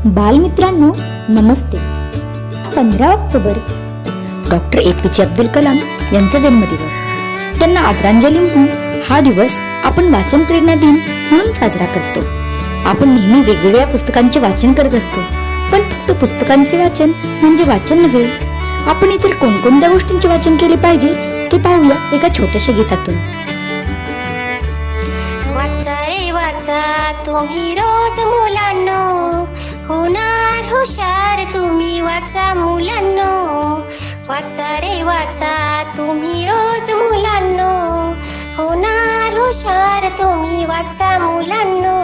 बालमित्रांनो नमस्ते। 15 October doctor APJ Abdul Kalam यांचा जन्मदिवस। त्यांना आदरांजली म्हणून हा दिवस आपण वाचन प्रेरणा दिन म्हणून साजरा करतो। आपण नेहमी वेगवेगळ्या पुस्तकांचे वाचन करत असतो, पण फक्त पुस्तकांचे वाचन म्हणजे वाचन नव्हे। आपण इतर कोणकोणत्या गोष्टींचे वाचन केले पाहिजे ते पाहूया एका छोट्याशा गीतातून। वाचा रे वाचा तुम्ही रोज मुलांनो, होणार हुशार तुम्ही वाचा मुलांनो। वाचा रे वाचा तुम्ही रोज मुलांनो, होणार हुशार तुम्ही वाचा मुलांनो।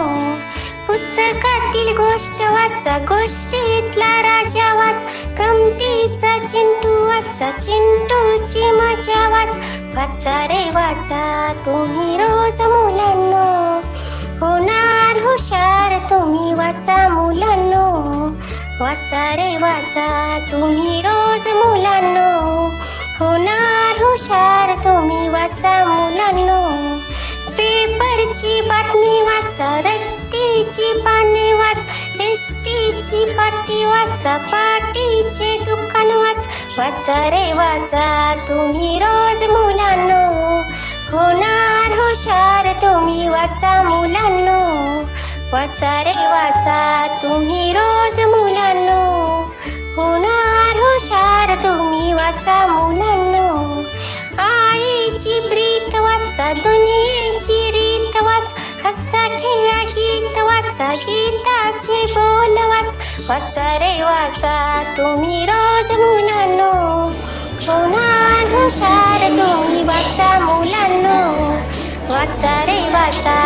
पुस्तकातील गोष्ट वाचा, गोष्टीतला राजा वाच, गमतीचा चिंटू वाचा, चिंटूची मजा वाच। वाचा रे वाचा तुम्ही रोज मुलांनो, होणार हुशार तुम्ही वाचा मुलांनो। वाचा रे वाचा तुम्ही रोज मुलांनो, होणार हुशार तुम्ही वाचा मुलांनो। पेपरची बातमी वाचा, रत्तीची पाने वाच, एसटीची पाटी वाचा, पाटीचे दुकान वाच। वाचा रे वाचा तुम्ही रोज मुलांनो, होणार हुशार तुम्ही वाचा मुलांनो। वाचा रे वाचा तुम्ही रोज मुलांनो, होणार हुशार तुम्ही वाचा मुलांनो। आईची प्रीत वाचा, दुनियेची रीत वाच, हसा खेळा गीत वाचा, गीताचे बोल वाच। वाचा रे वाचा तुम्ही रोज मुलांनो, होणार हुशार तुम्ही वाचा मुलांनो। वाचा रे वाचा।